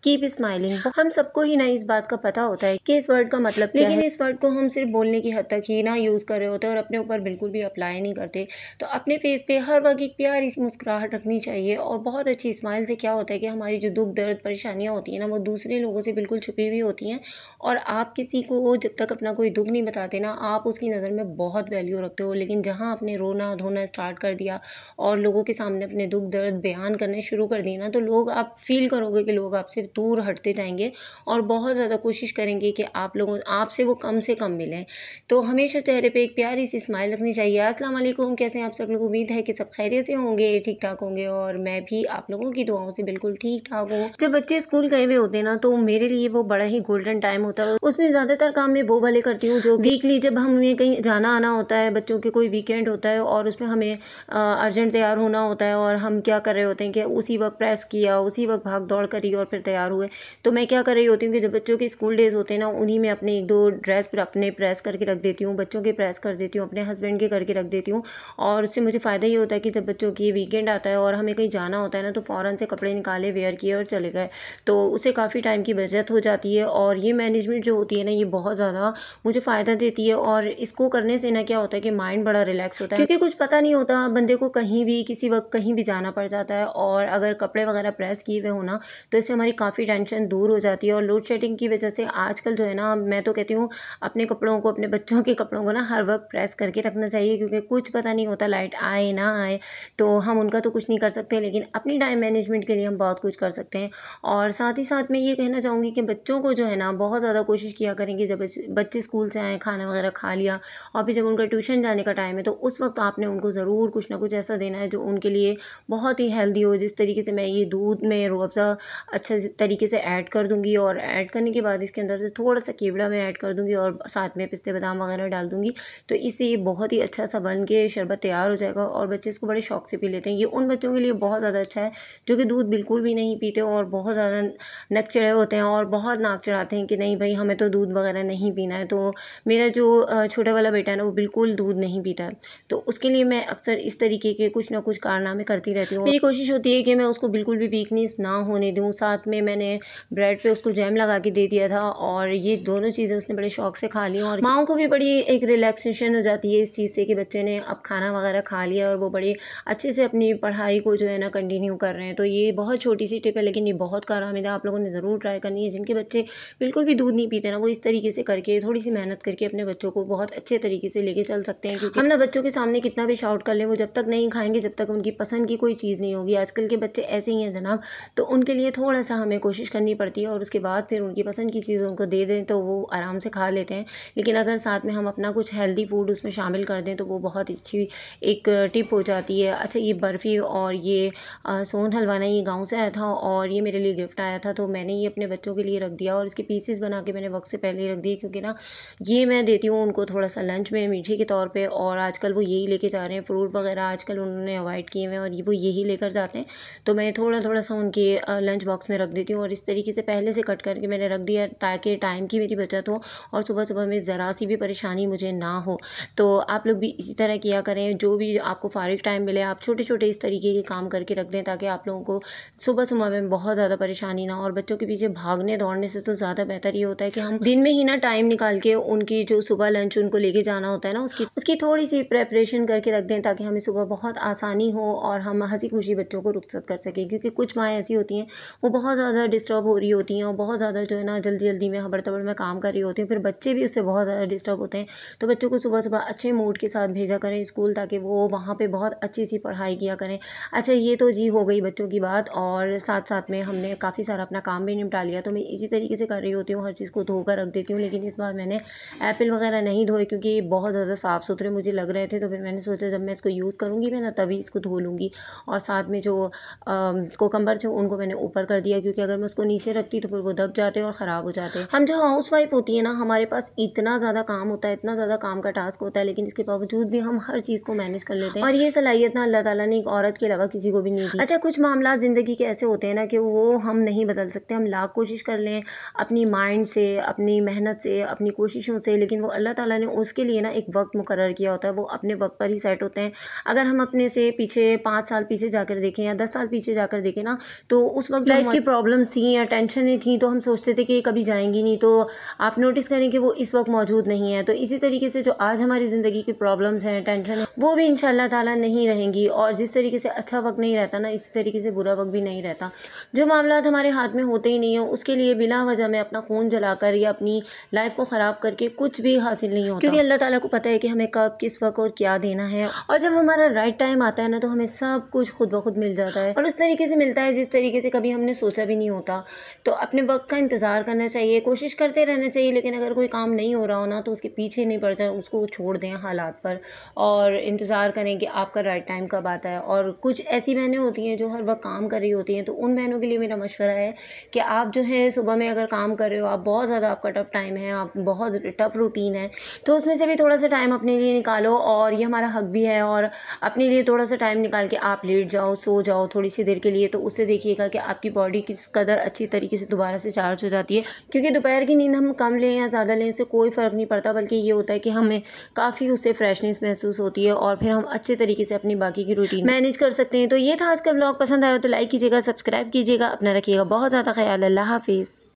Keep smiling. हम सबको ही ना इस बात का पता होता है कि इस वर्ड का मतलब क्या है, लेकिन इस वर्ड को हम सिर्फ बोलने की हद तक ही ना यूज़ कर रहे होते हैं और अपने ऊपर बिल्कुल भी अप्लाई नहीं करते। तो अपने फेस पे हर वक्त एक प्यारी सी मुस्कुराहट रखनी चाहिए और बहुत अच्छी स्माइल से क्या होता है कि हमारी जो दुख दर्द परेशानियाँ होती हैं ना, वो दूसरे लोगों से बिल्कुल छुपी हुई होती हैं। और आप किसी को जब तक अपना कोई दुख नहीं बताते ना, आप उसकी नज़र में बहुत वैल्यू रखते हो। लेकिन जहाँ आपने रोना धोना स्टार्ट कर दिया और लोगों के सामने अपने दुख दर्द बयान करने शुरू कर दिए ना, तो लोग, आप फील करोगे कि लोग आपसे दूर हटते जाएंगे और बहुत ज़्यादा कोशिश करेंगे कि आपसे वो कम से कम मिलें। तो हमेशा चेहरे पे एक प्यारी सी स्माइल रखनी चाहिए। अस्सलाम वालेकुम, कैसे हैं आप सब लोग? उम्मीद है कि सब खैरियत से होंगे, ठीक ठाक होंगे और मैं भी आप लोगों की दुआओं से बिल्कुल ठीक ठाक हूँ। जब बच्चे स्कूल गए हुए होते हैं ना, तो मेरे लिए वो बड़ा ही गोल्डन टाइम होता है। उसमें ज़्यादातर काम मैं वो वाले करती हूँ जो वीकली, जब हमें कहीं जाना आना होता है, बच्चों के कोई वीकेंड होता है और उसमें हमें अर्जेंट तैयार होना होता है और हम क्या कर रहे होते हैं कि उसी वक्त प्रेस किया, उसी वक्त भाग दौड़ करी और फिर तैयार हुए। तो मैं क्या कर रही होती हूँ कि जब बच्चों के स्कूल डेज होते हैं ना, उन्हीं में अपने एक दो ड्रेस पर अपने प्रेस करके रख देती हूँ, बच्चों के प्रेस कर देती हूँ, अपने हस्बैंड के करके रख देती हूँ। और उससे मुझे फ़ायदा ये होता है कि जब बच्चों की वीकेंड आता है और हमें कहीं जाना होता है ना, तो फ़ौरन से कपड़े निकाले, वेयर किए और चले गए। तो उससे काफ़ी टाइम की बचत हो जाती है और ये मैनेजमेंट जो होती है ना, ये बहुत ज़्यादा मुझे फ़ायदा देती है। और इसको करने से ना क्या होता है कि माइंड बड़ा रिलैक्स होता है, क्योंकि कुछ पता नहीं होता बंदे को, कहीं भी किसी वक्त कहीं भी जाना पड़ जाता है। और अगर कपड़े वगैरह प्रेस किए हुए हो ना, तो इससे हमारी काफ़ी टेंशन दूर हो जाती है। और लोड शेडिंग की वजह से आजकल जो है ना, मैं तो कहती हूँ अपने कपड़ों को, अपने बच्चों के कपड़ों को ना हर वक्त प्रेस करके रखना चाहिए, क्योंकि कुछ पता नहीं होता, लाइट आए ना आए, तो हम उनका तो कुछ नहीं कर सकते, लेकिन अपनी टाइम मैनेजमेंट के लिए हम बहुत कुछ कर सकते हैं। और साथ ही साथ मैं ये कहना चाहूँगी कि बच्चों को जो है ना, बहुत ज़्यादा कोशिश किया करेंगे, जब बच्चे स्कूल से आए, खाना वगैरह खा लिया और फिर जब उनका ट्यूशन जाने का टाइम है, तो उस वक्त आपने उनको ज़रूर कुछ ना कुछ ऐसा देना है जो उनके लिए बहुत ही हेल्दी हो। जिस तरीके से मैं ये दूध में रूह अफ़ज़ा अच्छे तरीके से ऐड कर दूँगी और ऐड करने के बाद इसके अंदर से थोड़ा सा केवड़ा मैं ऐड कर दूँगी और साथ में पिस्ते बादाम वगैरह डाल दूँगी, तो इससे ये बहुत ही अच्छा सा बन के शरबत तैयार हो जाएगा और बच्चे इसको बड़े शौक से पी लेते हैं। ये उन बच्चों के लिए बहुत ज़्यादा अच्छा है जो कि दूध बिल्कुल भी नहीं पीते और बहुत ज़्यादा नक चढ़े होते हैं और बहुत नाक चढ़ाते हैं कि नहीं भाई, हमें तो दूध वगैरह नहीं पीना है। तो मेरा जो छोटा वाला बेटा है ना, वो बिल्कुल दूध नहीं पीता है, तो उसके लिए मैं अक्सर इस तरीके के कुछ ना कुछ कारनामे करती रहती हूँ। मेरी कोशिश होती है कि मैं उसको बिल्कुल भी वीकनेस ना होने दूँ। साथ में मैंने ब्रेड पे उसको जैम लगा के दे दिया था और ये दोनों चीज़ें उसने बड़े शौक से खा ली। और माँओं को भी बड़ी एक रिलैक्सेशन हो जाती है इस चीज़ से कि बच्चे ने अब खाना वगैरह खा लिया और वो बड़े अच्छे से अपनी पढ़ाई को जो है ना कंटिन्यू कर रहे हैं। तो ये बहुत छोटी सी टिप है, लेकिन ये बहुत कारआमद है, आप लोगों ने ज़रूर ट्राई करनी है। जिनके बच्चे बिल्कुल भी दूध नहीं पीते ना, वो इस तरीके से करके, थोड़ी सी मेहनत करके अपने बच्चों को बहुत अच्छे तरीके से लेके चल सकते हैं। क्योंकि हम ना बच्चों के सामने कितना भी शाउट कर लें, वो जब तक नहीं खाएंगे, जब तक उनकी पसंद की कोई चीज़ नहीं होगी। आजकल के बच्चे ऐसे ही हैं जनाब, तो उनके लिए थोड़ा सा हमें कोशिश करनी पड़ती है और उसके बाद फिर उनकी पसंद की चीज़ उनको दे दें तो वो आराम से खा लेते हैं। लेकिन अगर साथ में हम अपना कुछ हेल्दी फूड उसमें शामिल कर दें तो वो बहुत अच्छी एक टिप हो जाती है। अच्छा, ये बर्फ़ी और ये सोन हलवा ना, ये गाँव से आया था और ये मेरे लिए गिफ्ट आया था, तो मैंने ये अपने बच्चों के लिए रख दिया और इसके पीसेस बना के मैंने वक्त से पहले ही रख दिए, क्योंकि ना ये मैं देती हूँ उनको थोड़ा सा लंच में मीठे के तौर पे। और आजकल वो यही लेके जा रहे हैं, फ्रूट वगैरह आजकल उन्होंने अवॉइड किए हुए हैं और वो यही लेकर जाते हैं, तो मैं थोड़ा थोड़ा सा उनके लंच बॉक्स में रख देती हूँ। और इस तरीके से पहले से कट करके मैंने रख दिया ताकि टाइम की मेरी बचत हो और सुबह सुबह में ज़रा सी भी परेशानी मुझे ना हो। तो आप लोग भी इसी तरह किया करें, जो भी आपको फारिग टाइम मिले आप छोटे छोटे इस तरीके के काम करके रख दें, ताकि आप लोगों को सुबह सुबह में बहुत ज़्यादा परेशानी ना हो। और बच्चों के पीछे भागने दौड़ने से तो ज़्यादा बेहतर ये होता है कि हम दिन में ही ना टाइम निकाल के उनकी जो सुबह लंच उनको लेके जाना होता है ना, उसकी थोड़ी सी प्रेपरेशन करके रख दें, ताकि हमें सुबह बहुत आसानी हो और हम हंसी खुशी बच्चों को रुखसत कर सकें। क्योंकि कुछ माएँ ऐसी होती हैं, वो बहुत ज़्यादा डिस्टर्ब हो रही होती हैं और बहुत ज़्यादा जो है ना जल्दी जल्दी में हबड़ तबड़ में काम कर रही होती हैं, फिर बच्चे भी उससे बहुत ज़्यादा डिस्टर्ब होते हैं। तो बच्चों को सुबह सुबह अच्छे मूड के साथ भेजा करें स्कूल, ताकि वो वहाँ पे बहुत अच्छी सी पढ़ाई किया करें। अच्छा, ये तो जी हो गई बच्चों की बात, और साथ साथ में हमने काफ़ी सारा अपना काम भी निपटा लिया। तो मैं इसी तरीके से कर रही होती हूँ, हर चीज़ को धोकर रख देती हूँ। लेकिन इस बार मैंने एप्पल वगैरह नहीं धोए, क्योंकि ये बहुत ज़्यादा साफ़ सुथरे मुझे लग रहे थे। तो फिर मैंने सोचा जब मैं इसको यूज़ करूँगी मैं ना, तभी इसको धो लूँगी। और साथ में जो कोकम्बर थे उनको मैंने ऊपर कर दिया, क्योंकि अगर मैं उसको नीचे रखती तो फिर वो दब जाते और ख़राब हो जाते। हम जो हाउस वाइफ होती है ना, हमारे पास इतना ज़्यादा काम होता है, इतना ज़्यादा काम का टास्क होता है, लेकिन इसके बावजूद भी हम हर चीज़ को मैनेज कर लेते हैं। और ये सलाहियत ना अल्लाह ताला ने एक औरत के अलावा किसी को भी नहीं दी। अच्छा, कुछ मामला ज़िंदगी के ऐसे होते हैं ना कि वो हम नहीं बदल सकते, हम लाख कोशिश कर लें अपनी माइंड से, अपनी मेहनत से, अपनी कोशिशों से, लेकिन वो अल्लाह ताला ने उसके लिए ना एक वक्त मुकर्रर किया होता है, वो अपने वक्त पर ही सेट होते हैं। अगर हम अपने से पीछे 5 साल पीछे जाकर देखें या 10 साल पीछे जाकर देखें ना, तो उस वक्त लाइफ की प्रॉब्लम प्रॉब्लम्स थी या टेंशनें थी तो हम सोचते थे कि ये कभी जाएंगी नहीं, तो आप नोटिस करें कि वो इस वक्त मौजूद नहीं है। तो इसी तरीके से जो आज हमारी ज़िंदगी की प्रॉब्लम्स हैं, टेंशन है, वो भी इंशाल्लाह ताला नहीं रहेंगी। और जिस तरीके से अच्छा वक्त नहीं रहता ना, इसी तरीके से बुरा वक्त भी नहीं रहता। जो मामलात हमारे हाथ में होते ही नहीं हो, उसके लिए बिला वजह में अपना खून जलाकर या अपनी लाइफ को ख़राब करके कुछ भी हासिल नहीं होता, क्योंकि अल्लाह ताला को पता है कि हमें कब, किस वक्त और क्या देना है। और जब हमारा राइट टाइम आता है ना, तो हमें सब कुछ खुद ब खुद मिल जाता है, और उस तरीके से मिलता है जिस तरीके से कभी हमने सोचा भी नहीं होता। तो अपने वक्त का इंतज़ार करना चाहिए, कोशिश करते रहना चाहिए, लेकिन अगर कोई काम नहीं हो रहा हो ना, तो उसके पीछे नहीं पड़ जाए, उसको छोड़ दें हालात पर और इंतज़ार करें कि आपका राइट टाइम कब आता है। और कुछ ऐसी बहनें होती हैं जो हर वक्त काम कर रही होती हैं, तो उन बहनों के लिए मेरा मशवरा है कि आप जो है सुबह में अगर काम कर रहे हो, आप बहुत ज़्यादा आपका टफ़ टाइम है, आप बहुत टफ़ रूटीन है, तो उसमें से भी थोड़ा सा टाइम अपने लिए निकालो। और ये हमारा हक भी है, और अपने लिए थोड़ा सा टाइम निकाल के आप लेट जाओ, सो जाओ थोड़ी सी देर के लिए। तो उससे देखिएगा कि आपकी बॉडी किस कदर अच्छी तरीके से दोबारा से चार्ज हो जाती है। क्योंकि दोपहर की नींद हम कम लें या ज़्यादा लें, इससे कोई फ़र्क नहीं पड़ता, बल्कि ये होता है कि हमें काफ़ी उससे फ्रेशनेस महसूस होती है और फिर हम अच्छे तरीके से अपनी बाकी की रूटीन मैनेज कर सकते हैं। तो ये था आज का व्लॉग। पसंद आया तो लाइक कीजिएगा, सब्सक्राइब कीजिएगा, अपना रखिएगा बहुत ज़्यादा ख्याल। अल्लाह हाफिज़।